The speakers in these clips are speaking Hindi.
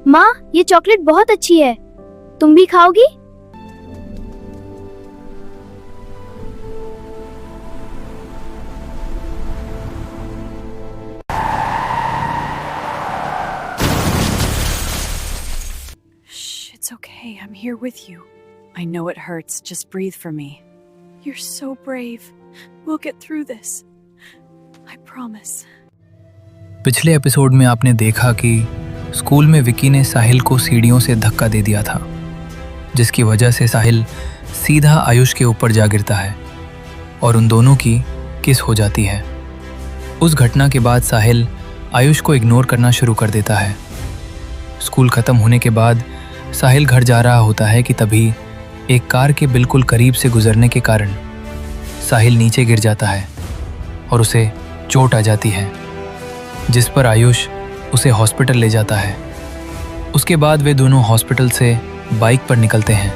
माँ, ये चॉकलेट बहुत अच्छी है, तुम भी खाओगी? Shh, it's okay. I'm here with you. I know it hurts. Just breathe for me. You're so brave. We'll get through this. I promise. पिछले एपिसोड में आपने देखा कि स्कूल में विकी ने साहिल को सीढ़ियों से धक्का दे दिया था, जिसकी वजह से साहिल सीधा आयुष के ऊपर जा गिरता है और उन दोनों की किस हो जाती है। उस घटना के बाद साहिल आयुष को इग्नोर करना शुरू कर देता है। स्कूल ख़त्म होने के बाद साहिल घर जा रहा होता है कि तभी एक कार के बिल्कुल करीब से गुजरने के कारण साहिल नीचे गिर जाता है और उसे चोट आ जाती है, जिस पर आयुष उसे हॉस्पिटल ले जाता है। उसके बाद वे दोनों हॉस्पिटल से बाइक पर निकलते हैं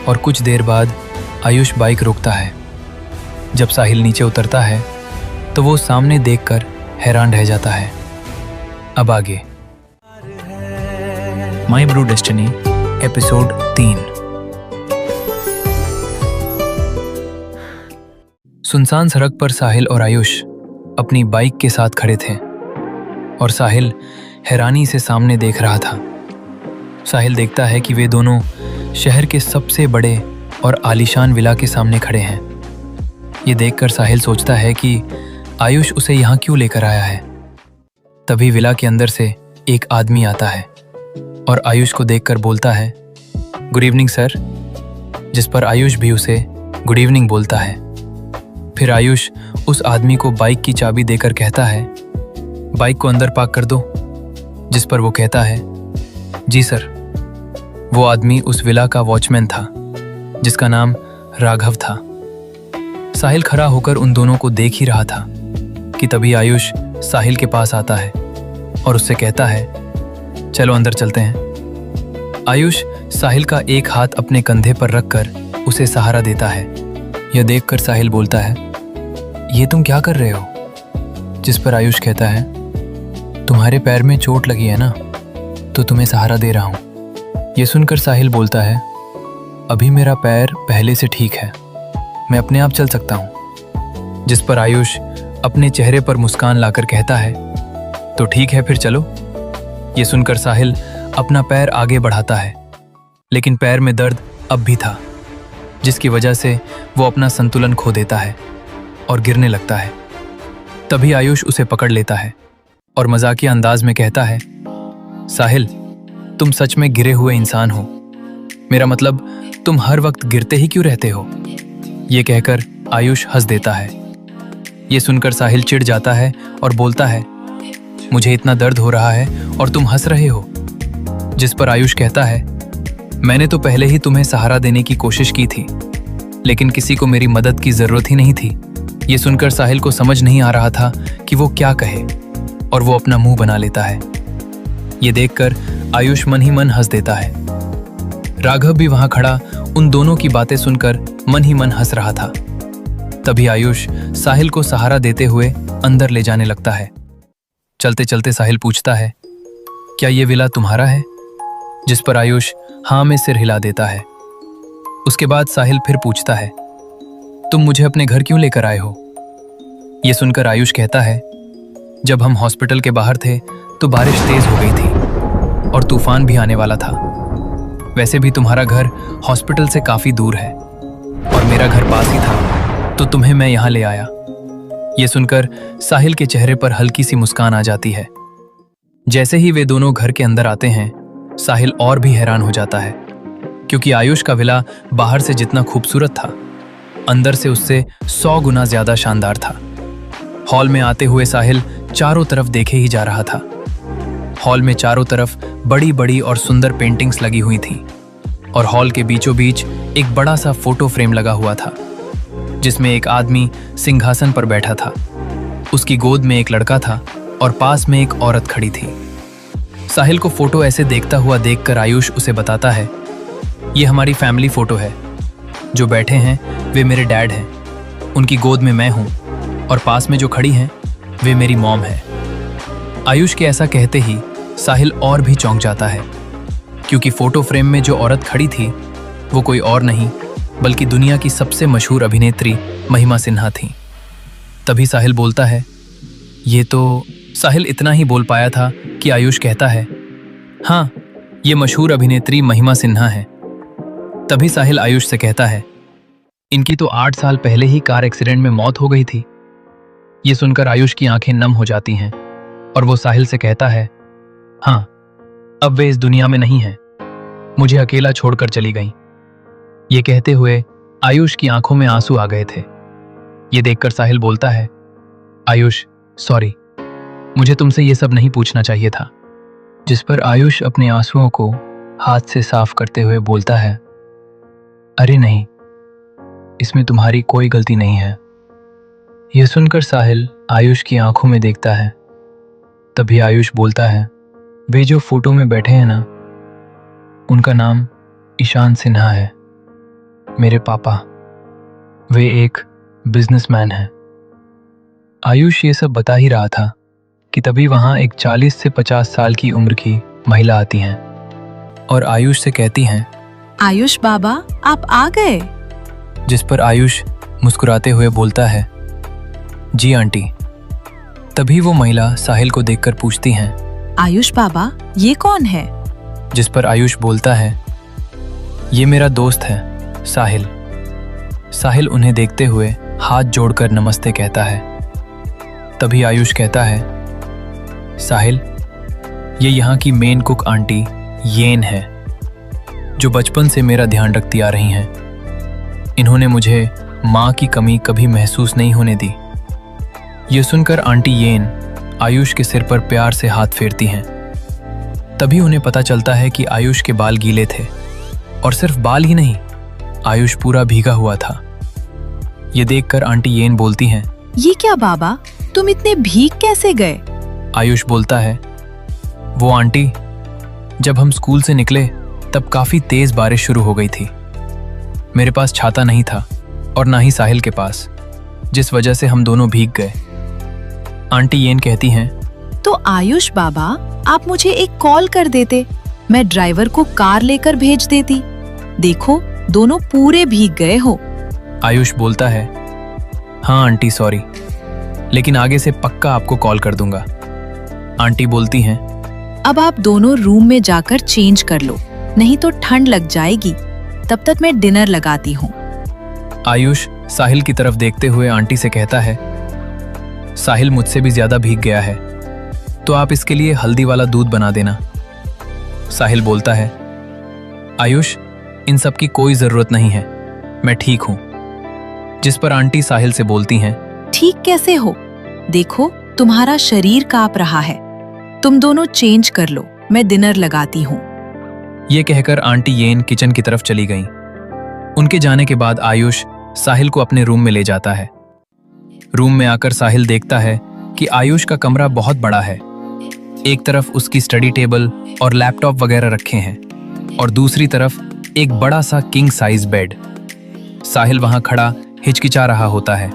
और कुछ देर बाद आयुष बाइक रोकता है। जब साहिल नीचे उतरता है तो वो सामने देखकर हैरान रह जाता है। अब आगे माई ब्लू डेस्टिनी एपिसोड 3। सुनसान सड़क पर साहिल और आयुष अपनी बाइक के साथ खड़े थे और साहिल हैरानी से सामने देख रहा था। साहिल देखता है कि वे दोनों शहर के सबसे बड़े और आलीशान विला के सामने खड़े हैं। ये देखकर साहिल सोचता है कि आयुष उसे यहाँ क्यों लेकर आया है। तभी विला के अंदर से एक आदमी आता है और आयुष को देखकर बोलता है, गुड इवनिंग सर, जिस पर आयुष भी उसे गुड इवनिंग बोलता है। फिर आयुष उस आदमी को बाइक की चाबी देकर कहता है, बाइक को अंदर पार्क कर दो, जिस पर वो कहता है, जी सर। वो आदमी उस विला का वॉचमैन था, जिसका नाम राघव था। साहिल खड़ा होकर उन दोनों को देख ही रहा था कि तभी आयुष साहिल के पास आता है और उससे कहता है, चलो अंदर चलते हैं। आयुष साहिल का एक हाथ अपने कंधे पर रखकर उसे सहारा देता है। यह देखकर साहिल बोलता है, ये तुम क्या कर रहे हो? जिस पर आयुष कहता है, तुम्हारे पैर में चोट लगी है ना, तो तुम्हें सहारा दे रहा हूँ। ये सुनकर साहिल बोलता है, अभी मेरा पैर पहले से ठीक है, मैं अपने आप चल सकता हूँ। जिस पर आयुष अपने चेहरे पर मुस्कान लाकर कहता है, तो ठीक है फिर चलो। ये सुनकर साहिल अपना पैर आगे बढ़ाता है, लेकिन पैर में दर्द अब भी था, जिसकी वजह से वो अपना संतुलन खो देता है और गिरने लगता है। तभी आयुष उसे पकड़ लेता है और मजाकिया अंदाज में कहता है, साहिल, तुम सच में गिरे हुए इंसान हो। मेरा मतलब, तुम हर वक्त गिरते ही क्यों रहते हो? ये कहकर आयुष हंस देता है। ये सुनकर साहिल चिढ़ जाता है और बोलता है, मुझे इतना दर्द हो रहा है और तुम हंस रहे हो। जिस पर आयुष कहता है, मैंने तो पहले ही तुम्हें सहारा देने की कोशिश की थी, लेकिन किसी को मेरी मदद की जरूरत ही नहीं थी। ये सुनकर साहिल को समझ नहीं आ रहा था कि वो क्या कहे और वो अपना मुंह बना लेता है। ये देखकर आयुष मन ही मन हंस देता है। राघव भी वहां खड़ा उन दोनों की बातें सुनकर मन ही मन हंस रहा था। तभी आयुष साहिल को सहारा देते हुए अंदर ले जाने लगता है। चलते चलते साहिल पूछता है, क्या ये विला तुम्हारा है? जिस पर आयुष हाँ में सिर हिला देता है। उसके बाद साहिल फिर पूछता है, तुम मुझे अपने घर क्यों लेकर आए हो? ये सुनकर आयुष कहता है, जब हम हॉस्पिटल के बाहर थे तो बारिश तेज हो गई थी और तूफान भी आने वाला था। वैसे भी तुम्हारा घर हॉस्पिटल से काफी दूर है और मेरा घर पास ही था, तो तुम्हें मैं यहाँ ले आया। ये सुनकर साहिल के चेहरे पर हल्की सी मुस्कान आ जाती है। जैसे ही वे दोनों घर के अंदर आते हैं, साहिल और भी हैरान हो जाता है, क्योंकि आयुष का विला बाहर से जितना खूबसूरत था, अंदर से उससे 100 गुना ज्यादा शानदार था। हॉल में आते हुए साहिल चारों तरफ देखे ही जा रहा था। हॉल में चारों तरफ बड़ी बड़ी और सुंदर पेंटिंग्स लगी हुई थी और हॉल के बीचों बीच एक बड़ा सा फोटो फ्रेम लगा हुआ था, जिसमें एक आदमी सिंहासन पर बैठा था। उसकी गोद में एक लड़का था और पास में एक औरत खड़ी थी। साहिल को फोटो ऐसे देखता हुआ देखकर आयुष उसे बताता है, ये हमारी फैमिली फोटो है। जो बैठे हैं वे मेरे डैड हैं, उनकी गोद में मैं हूँ और पास में जो खड़ी हैं वे मेरी मॉम है। आयुष के ऐसा कहते ही साहिल और भी चौंक जाता है, क्योंकि फोटो फ्रेम में जो औरत खड़ी थी वो कोई और नहीं बल्कि दुनिया की सबसे मशहूर अभिनेत्री महिमा सिन्हा थी। तभी साहिल बोलता है, ये तो। साहिल इतना ही बोल पाया था कि आयुष कहता है, हाँ, ये मशहूर अभिनेत्री महिमा सिन्हा है। तभी साहिल आयुष से कहता है, इनकी तो 8 साल पहले ही कार एक्सीडेंट में मौत हो गई थी। ये सुनकर आयुष की आंखें नम हो जाती हैं और वो साहिल से कहता है, हाँ, अब वे इस दुनिया में नहीं हैं, मुझे अकेला छोड़कर चली गईं। ये कहते हुए आयुष की आंखों में आंसू आ गए थे। ये देखकर साहिल बोलता है, आयुष, सॉरी, मुझे तुमसे ये सब नहीं पूछना चाहिए था। जिस पर आयुष अपने आंसुओं को हाथ से साफ करते हुए बोलता है, अरे नहीं, इसमें तुम्हारी कोई गलती नहीं है। यह सुनकर साहिल आयुष की आंखों में देखता है। तभी आयुष बोलता है, वे जो फोटो में बैठे हैं ना, उनका नाम ईशान सिन्हा है, मेरे पापा। वे एक बिजनेसमैन हैं। आयुष ये सब बता ही रहा था कि तभी वहां एक 40 से 50 साल की उम्र की महिला आती हैं और आयुष से कहती हैं, आयुष बाबा, आप आ गए। जिस पर आयुष मुस्कुराते हुए बोलता है, जी आंटी। तभी वो महिला साहिल को देखकर पूछती हैं, आयुष बाबा, ये कौन है? जिस पर आयुष बोलता है, ये मेरा दोस्त है साहिल। साहिल उन्हें देखते हुए हाथ जोड़कर नमस्ते कहता है। तभी आयुष कहता है, साहिल, ये यहाँ की मेन कुक आंटी येन है, जो बचपन से मेरा ध्यान रखती आ रही हैं। इन्होंने मुझे माँ की कमी कभी महसूस नहीं होने दी। ये सुनकर आंटी येन आयुष के सिर पर प्यार से हाथ फेरती हैं। तभी उन्हें पता चलता है कि आयुष के बाल गीले थे, और सिर्फ बाल ही नहीं, आयुष पूरा भीगा हुआ था। ये देखकर आंटी येन बोलती हैं, ये क्या बाबा, तुम इतने भीग कैसे गए? आयुष बोलता है, वो आंटी, जब हम स्कूल से निकले तब काफी तेज बारिश शुरू हो गई थी। मेरे पास छाता नहीं था और ना ही साहिल के पास, जिस वजह से हम दोनों भीग गए। आंटी येन कहती हैं, तो आयुष बाबा, आप मुझे एक कॉल कर देते, मैं ड्राइवर को कार लेकर भेज देती। देखो, दोनों पूरे भीग गए हो। आयुष बोलता है, हाँ आंटी, सॉरी, लेकिन आगे से पक्का आपको कॉल कर दूंगा। आंटी बोलती हैं, अब आप दोनों रूम में जाकर चेंज कर लो, नहीं तो ठंड लग जाएगी। तब तक मैं डिनर लगाती हूँ। आयुष साहिल की तरफ देखते हुए आंटी से कहता है, साहिल मुझसे भी ज्यादा भीग गया है, तो आप इसके लिए हल्दी वाला दूध बना देना। साहिल बोलता है, आयुष, इन सब की कोई जरूरत नहीं है, मैं ठीक हूं। जिस पर आंटी साहिल से बोलती हैं, ठीक कैसे हो? देखो, तुम्हारा शरीर कांप रहा है, तुम दोनों चेंज कर लो, मैं डिनर लगाती हूँ। ये कहकर आंटी येन किचन की तरफ चली गईं। उनके जाने के बाद आयुष साहिल को अपने रूम में ले जाता है। रूम में आकर साहिल देखता है कि आयुष का कमरा बहुत बड़ा है। एक तरफ उसकी स्टडी टेबल और लैपटॉप वगैरह रखे हैं और दूसरी तरफ एक बड़ा सा किंग साइज बेड। साहिल वहां खड़ा हिचकिचा रहा होता है।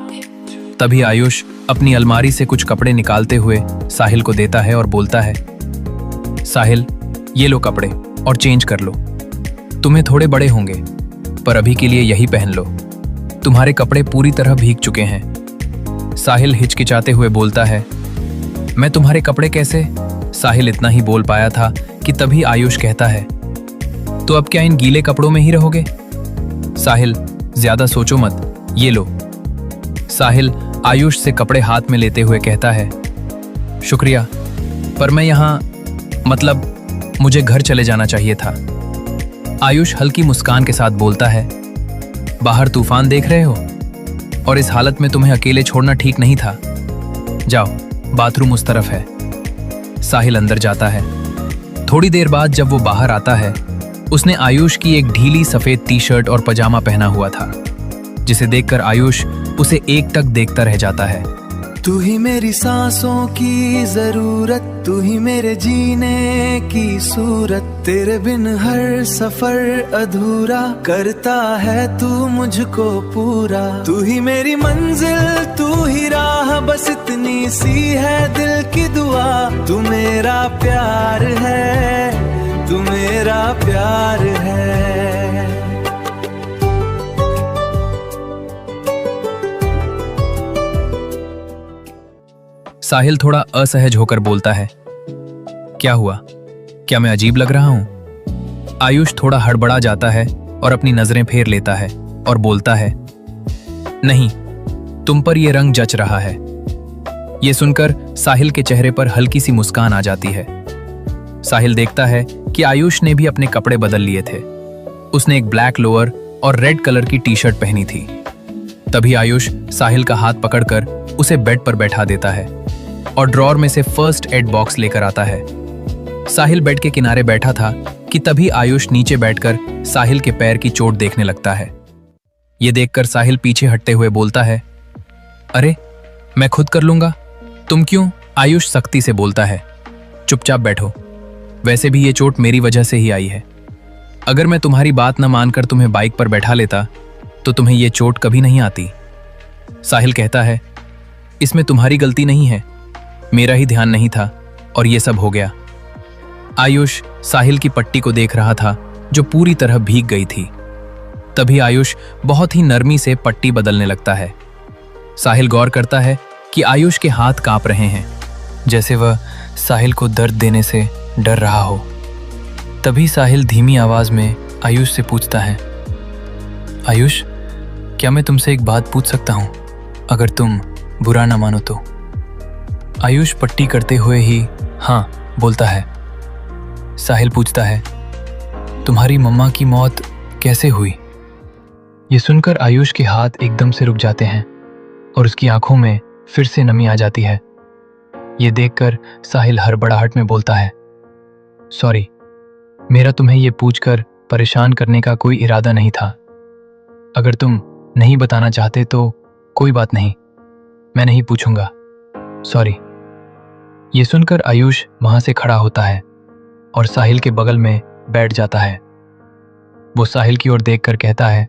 तभी आयुष अपनी अलमारी से कुछ कपड़े निकालते हुए साहिल को देता है और बोलता है, साहिल, ये लो कपड़े और चेंज कर लो। तुम्हें थोड़े बड़े होंगे, पर अभी के लिए यही पहन लो, तुम्हारे कपड़े पूरी तरह भीग चुके हैं। साहिल हिचकिचाते हुए बोलता है, मैं तुम्हारे कपड़े कैसे? साहिल इतना ही बोल पाया था कि तभी आयुष कहता है, तो अब क्या इन गीले कपड़ों में ही रहोगे? साहिल, ज्यादा सोचो मत, ये लो। साहिल आयुष से कपड़े हाथ में लेते हुए कहता है, शुक्रिया, पर मैं यहाँ, मतलब मुझे घर चले जाना चाहिए था। आयुष हल्की मुस्कान के साथ बोलता है, बाहर तूफान देख रहे हो और इस हालत में तुम्हें अकेले छोड़ना ठीक नहीं था। जाओ, बाथरूम उस तरफ है। साहिल अंदर जाता है। थोड़ी देर बाद जब वो बाहर आता है, उसने आयुष की एक ढीली सफेद टी शर्ट और पजामा पहना हुआ था, जिसे देखकर आयुष उसे एकटक देखता रह जाता है। तू ही मेरी सांसों की जरूरत, तू ही मेरे जीने की सूरत, तेरे बिन हर सफर अधूरा करता है तू मुझको पूरा। तू ही मेरी मंजिल, तू ही राह, बस इतनी सी है दिल की दुआ। तू मेरा प्यार है, तू मेरा प्यार है। साहिल थोड़ा असहज होकर बोलता है, क्या हुआ? क्या मैं अजीब लग रहा हूं? आयुष थोड़ा हड़बड़ा जाता है और अपनी नजरें फेर लेता है और बोलता है, नहीं, तुम पर यह रंग जच रहा है। यह सुनकर साहिल के चेहरे पर हल्की सी मुस्कान आ जाती है। साहिल देखता है कि आयुष ने भी अपने कपड़े बदल लिए थे। उसने एक ब्लैक लोअर और रेड कलर की टी शर्ट पहनी थी। तभी आयुष साहिल का हाथ पकड़कर उसे बेड पर बैठा देता है और ड्रॉर में से फर्स्ट एड बॉक्स लेकर आता है। साहिल बेड के किनारे बैठा था कि तभी आयुष नीचे बैठकर साहिल के पैर की चोट देखने लगता है। ये देखकर साहिल पीछे हटते हुए बोलता है, अरे मैं खुद कर लूंगा, तुम क्यों? आयुष सख्ती से बोलता है, चुपचाप बैठो, वैसे भी ये चोट मेरी वजह से ही आई है। अगर मैं तुम्हारी बात न मानकर तुम्हें बाइक पर बैठा लेता तो तुम्हें ये चोट कभी नहीं आती। साहिल कहता है, इसमें तुम्हारी गलती नहीं है, मेरा ही ध्यान नहीं था और ये सब हो गया। आयुष साहिल की पट्टी को देख रहा था जो पूरी तरह भीग गई थी। तभी आयुष बहुत ही नरमी से पट्टी बदलने लगता है। साहिल गौर करता है कि आयुष के हाथ कांप रहे हैं, जैसे वह साहिल को दर्द देने से डर रहा हो। तभी साहिल धीमी आवाज में आयुष से पूछता है, आयुष, क्या मैं तुमसे एक बात पूछ सकता हूं? अगर तुम बुरा ना मानो तो। आयुष पट्टी करते हुए ही हाँ बोलता है। साहिल पूछता है, तुम्हारी मम्मा की मौत कैसे हुई? ये सुनकर आयुष के हाथ एकदम से रुक जाते हैं और उसकी आंखों में फिर से नमी आ जाती है। ये देखकर साहिल हड़बड़ाहट में बोलता है, सॉरी, मेरा तुम्हें ये पूछकर परेशान करने का कोई इरादा नहीं था। अगर तुम नहीं बताना चाहते तो कोई बात नहीं, मैं नहीं पूछूंगा, सॉरी। ये सुनकर आयुष वहां से खड़ा होता है और साहिल के बगल में बैठ जाता है। वो साहिल की ओर देखकर कहता है,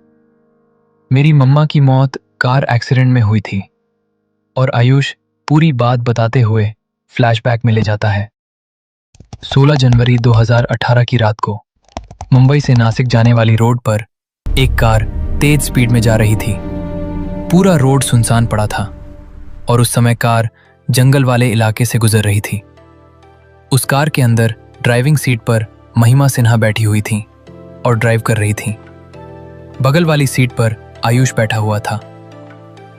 मेरी मम्मा की मौत कार एक्सीडेंट में हुई थी। और आयुष पूरी बात बताते हुए फ्लैशबैक में ले जाता है। 16 जनवरी 2018 की रात को मुंबई से नासिक जाने वाली रोड पर एक कार तेज स्पीड में जा रही थी। पूरा रोड सुनसान पड़ा था और उस समय कार जंगल वाले इलाके से गुजर रही थी। उस कार के अंदर ड्राइविंग सीट पर महिमा सिन्हा बैठी हुई थी और ड्राइव कर रही थी। बगल वाली सीट पर आयुष बैठा हुआ था।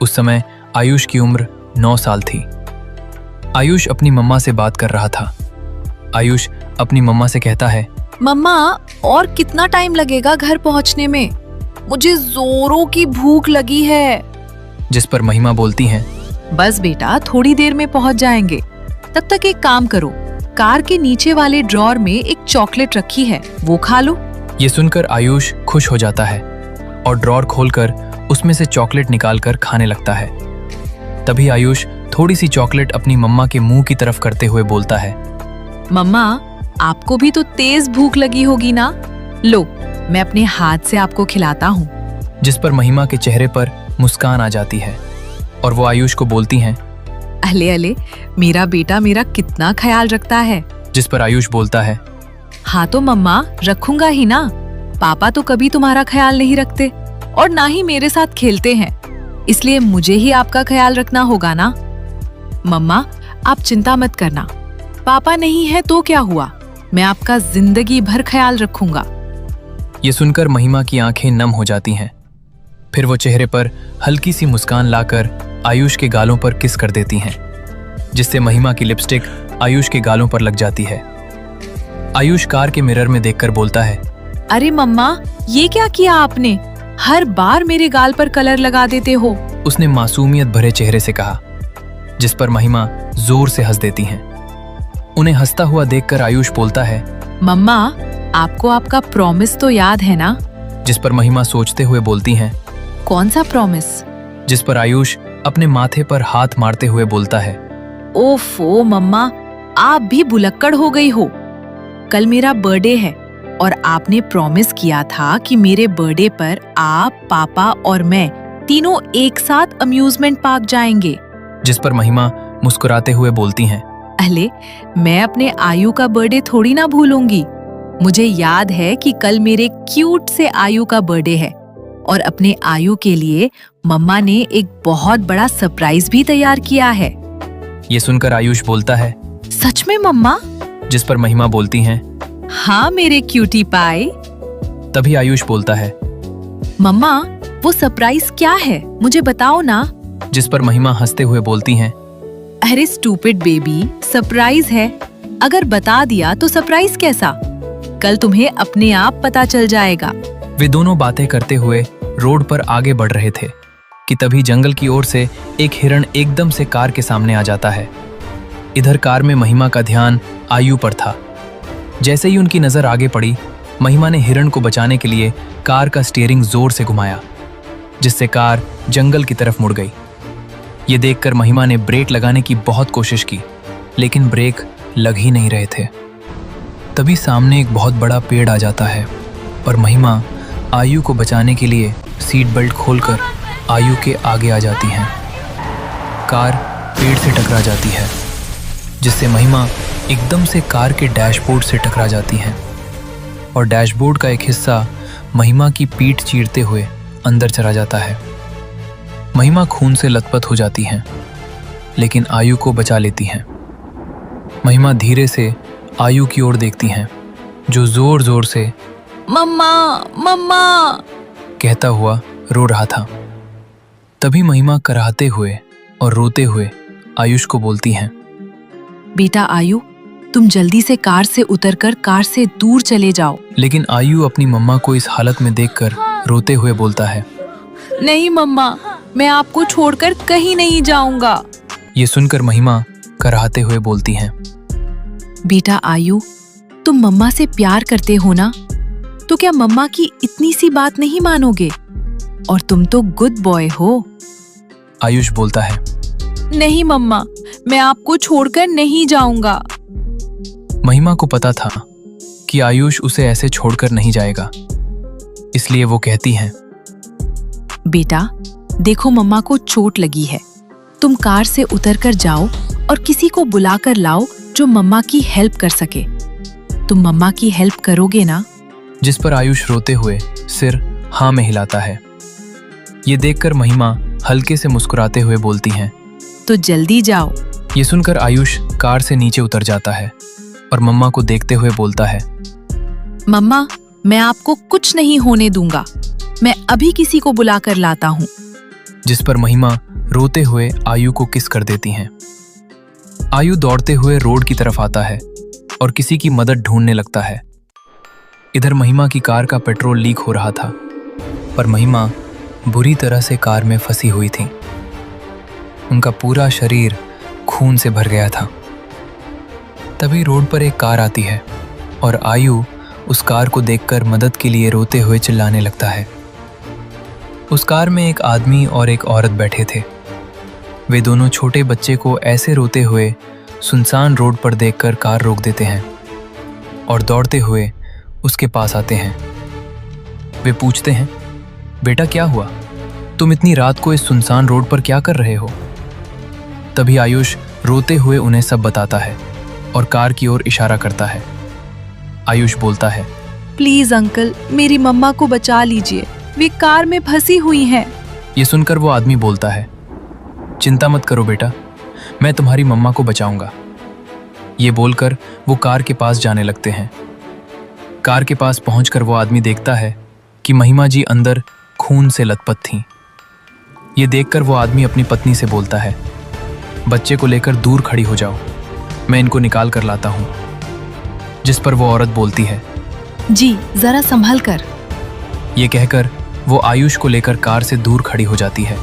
उस समय आयुष की उम्र 9 साल थी। आयुष अपनी मम्मा से बात कर रहा था। आयुष अपनी मम्मा से कहता है, मम्मा, और कितना टाइम लगेगा घर पहुंचने में? मुझे जोरों की भूख लगी है। जिस पर महिमा बोलती हैं, बस बेटा, थोड़ी देर में पहुंच जाएंगे। तब तक एक काम करो, कार के नीचे वाले ड्रॉर में एक चॉकलेट रखी है, वो खा लो। ये सुनकर आयुष खुश हो जाता है और ड्रॉर खोलकर उसमें से चॉकलेट निकालकर खाने लगता है। तभी आयुष थोड़ी सी चॉकलेट अपनी मम्मा के मुंह की तरफ करते हुए बोलता है, मम्मा, आपको भी तो तेज भूख लगी होगी ना? लो, मैं अपने हाथ से आपको खिलाता हूँ। जिस पर महिमा के चेहरे पर मुस्कान आ जाती है और वो आयुष को बोलती हैं, अले अले, मेरा बेटा मेरा कितना ख्याल रखता है। जिस पर आयुष बोलता है, हाँ तो मम्मा, रखूंगा ही ना। पापा तो कभी तुम्हारा ख्याल नहीं रखते और ना ही मेरे साथ खेलते हैं, इसलिए मुझे ही आपका ख्याल रखना होगा ना। मम्मा, आप चिंता मत करना, पापा नहीं है तो क्या हुआ, मैं आपका जिंदगी भर ख्याल रखूंगा। ये सुनकर महिमा की आंखें नम हो जाती हैं। फिर वो चेहरे पर हल्की सी मुस्कान लाकर आयुष के गालों पर किस कर देती हैं, जिससे महिमा की लिपस्टिक आयुष के गालों पर लग जाती है। आयुष कार के मिरर में देखकर बोलता है, अरे मम्मा, ये क्या किया आपने? हर बार मेरे गाल पर कलर लगा देते हो। उसने मासूमियत भरे चेहरे से कहा, जिस पर महिमा जोर से हंस देती हैं। उन्हें हंसता हुआ देखकर आयुष बोलता है, मम्मा, आपको आपका प्रॉमिस तो याद है ना? जिस पर महिमा सोचते हुए बोलती हैं, कौन सा प्रॉमिस? जिस पर आयुष अपने माथे पर हाथ मारते हुए बोलता है। ओफो मम्मा, आप भी भुलक्कड़ हो गई हो। कल मेरा बर्थडे है और आपने प्रॉमिस किया था कि मेरे बर्थडे पर आप, पापा और मैं तीनों एक साथ अम्यूजमेंट पार्क जाएंगे। जिस पर महिमा मुस्कुराते हुए बोलती हैं। अले, मैं अपने आयु का बर्थडे थोड़ी ना भूलूंगी। मुझे याद है कि कल मेरे क्यूट से आयु का बर्थडे है और अपने आयु के लिए मम्मा ने एक बहुत बड़ा सरप्राइज भी तैयार किया है। ये सुनकर आयुष बोलता है। सच में मम्मा? जिस पर महिमा बोलती हैं। हाँ मेरे क्यूटी पाई। तभी आयुष बोलता है। मम्मा, वो सरप्राइज क्या है, मुझे बताओ ना। जिस पर महिमा हंसते हुए बोलती हैं। अरे स्टूपिड बेबी, सरप्राइज है। अगर बता दिया तो सरप्राइज कैसा? कल तुम्हें अपने आप पता चल जाएगा। वे दोनों बातें करते हुए रोड पर आगे बढ़ रहे थे कि तभी जंगल की ओर से एक हिरण एकदम से कार के सामने आ जाता है। इधर कार में महिमा का ध्यान आयु पर था। जैसे ही उनकी नजर आगे पड़ी, महिमा ने हिरण को बचाने के लिए कार का स्टीयरिंग जोर से घुमाया, जिससे कार जंगल की तरफ मुड़ गई। ये देखकर महिमा ने ब्रेक लगाने की बहुत कोशिश की, लेकिन ब्रेक लग ही नहीं रहे थे। तभी सामने एक बहुत बड़ा पेड़ आ जाता है और महिमा आयु को बचाने के लिए सीट बेल्ट खोलकर आयु के आगे आ जाती हैं। कार पेड़ से टकरा जाती है, जिससे महिमा एकदम से कार के डैशबोर्ड से टकरा जाती हैं और डैशबोर्ड का एक हिस्सा महिमा की पीठ चीरते हुए अंदर चला जाता है। महिमा खून से लथपथ हो जाती हैं, लेकिन आयु को बचा लेती हैं। महिमा धीरे से आयु की ओर देखती हैं, जो जोर जोर से मम्मा मम्मा कहता हुआ रो रहा था। तभी महिमा कराहते हुए और रोते हुए आयुष को बोलती हैं। बेटा आयु, तुम जल्दी से कार से उतरकर कार से दूर चले जाओ। लेकिन आयु अपनी मम्मा को इस हालत में देखकर रोते हुए बोलता है। नहीं मम्मा, मैं आपको छोड़कर कहीं नहीं जाऊंगा। ये सुनकर महिमा कराहते हुए बोलती हैं। बेटा आयु, तुम मम्मा से प्यार करते हो ना, तो क्या मम्मा की इतनी सी बात नहीं मानोगे? और तुम तो गुड बॉय हो। आयुष बोलता है। नहीं मम्मा, मैं आपको छोड़कर नहीं जाऊंगा। महिमा को पता था कि आयुष उसे ऐसे छोड़कर नहीं जाएगा, इसलिए वो कहती हैं। बेटा देखो, मम्मा को चोट लगी है। तुम कार से उतरकर जाओ और किसी को बुलाकर लाओ जो मम्मा की हेल्प कर सके। तुम मम्मा की हेल्प करोगे ना? जिस पर आयुष रोते हुए सिर हाँ में हिलाता है। ये देखकर महिमा हल्के से मुस्कुराते हुए बोलती हैं। तो जल्दी जाओ। ये सुनकर आयुष कार से नीचे उतर जाता है और मम्मा को देखते हुए बोलता है। मम्मा, मैं आपको कुछ नहीं होने दूंगा। मैं अभी किसी को बुलाकर लाता हूँ। जिस पर महिमा रोते हुए आयु को किस कर देती हैं। आयु दौड़ते हुए रोड की तरफ आता है और किसी की मदद ढूंढने लगता है। इधर महिमा की कार का पेट्रोल लीक हो रहा था, पर महिमा बुरी तरह से कार में फंसी हुई थी। उनका पूरा शरीर खून से भर गया था। तभी रोड पर एक कार आती है और आयु उस कार को देखकर मदद के लिए रोते हुए चिल्लाने लगता है। उस कार में एक आदमी और एक औरत बैठे थे। वे दोनों छोटे बच्चे को ऐसे रोते हुए सुनसान रोड पर देखकर कार रोक देते हैं और दौड़ते हुए उसके पास आते हैं। वे पूछते हैं, बेटा क्या हुआ? तुम इतनी रात को इस सुनसान रोड पर क्या कर रहे हो? तभी आयुष रोते हुए उन्हें सब बताता है और कार की ओर इशारा करता है। आयुष बोलता है। प्लीज अंकल, मेरी मम्मा को बचा लीजिए, वे कार में फंसी हुई हैं। ये सुनकर वो आदमी बोलता है, चिंता मत करो बेटा, मैं तुम्हारी मम्मा को बचाऊंगा। ये बोलकर वो कार के पास जाने लगते हैं। कार के पास पहुंचकर वो आदमी देखता है कि महिमा जी अंदर खून से लथपथ थीं। ये देखकर वो आदमी अपनी पत्नी से बोलता है, बच्चे को लेकर दूर खड़ी हो जाओ, मैं इनको निकाल कर लाता हूँ। जिस पर वो औरत बोलती है, जी जरा संभल कर। ये कहकर वो आयुष को लेकर कार से दूर खड़ी हो जाती है।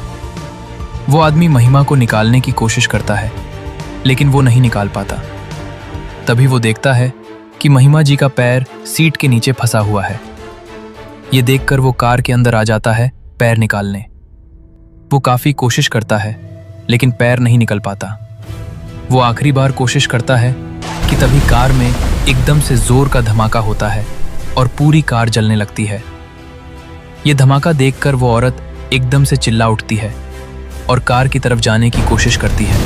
वो आदमी महिमा को निकालने की कोशिश करता है, लेकिन वो नहीं निकाल पाता। तभी वो देखता है कि महिमा जी का पैर सीट के नीचे फंसा हुआ है। ये देखकर वो कार के अंदर आ जाता है पैर निकालने। वो काफी कोशिश करता है लेकिन पैर नहीं निकल पाता। वो आखिरी बार कोशिश करता है कि तभी कार में एकदम से जोर का धमाका होता है और पूरी कार जलने लगती है। ये धमाका देखकर वो औरत एकदम से चिल्ला उठती है और कार की तरफ जाने की कोशिश करती है,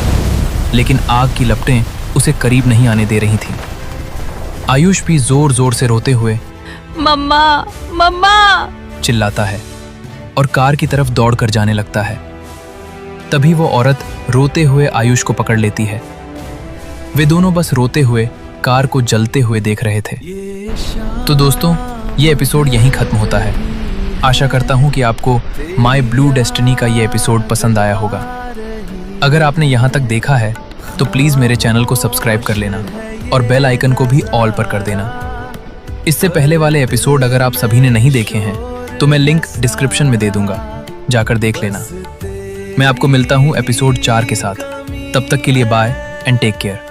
लेकिन आग की लपटें उसे करीब नहीं आने दे रही थीं। आयुष भी जोर जोर से रोते हुए मम्मा मम्मा चिल्लाता है और कार की तरफ दौड़कर जाने लगता है। तभी वो औरत रोते हुए आयुष को पकड़ लेती है। वे दोनों बस रोते हुए कार को जलते हुए देख रहे थे। तो दोस्तों, ये एपिसोड यहीं खत्म होता है। आशा करता हूँ कि आपको माय ब्लू डेस्टिनी का ये एपिसोड पसंद आया होगा। अगर आपने यहाँ तक देखा है तो प्लीज़ मेरे चैनल को सब्सक्राइब कर लेना और बेल आइकन को भी ऑल पर कर देना। इससे पहले वाले एपिसोड अगर आप सभी ने नहीं देखे हैं तो मैं लिंक डिस्क्रिप्शन में दे दूंगा, जाकर देख लेना। मैं आपको मिलता हूँ एपिसोड 4 के साथ। तब तक के लिए बाय एंड टेक केयर।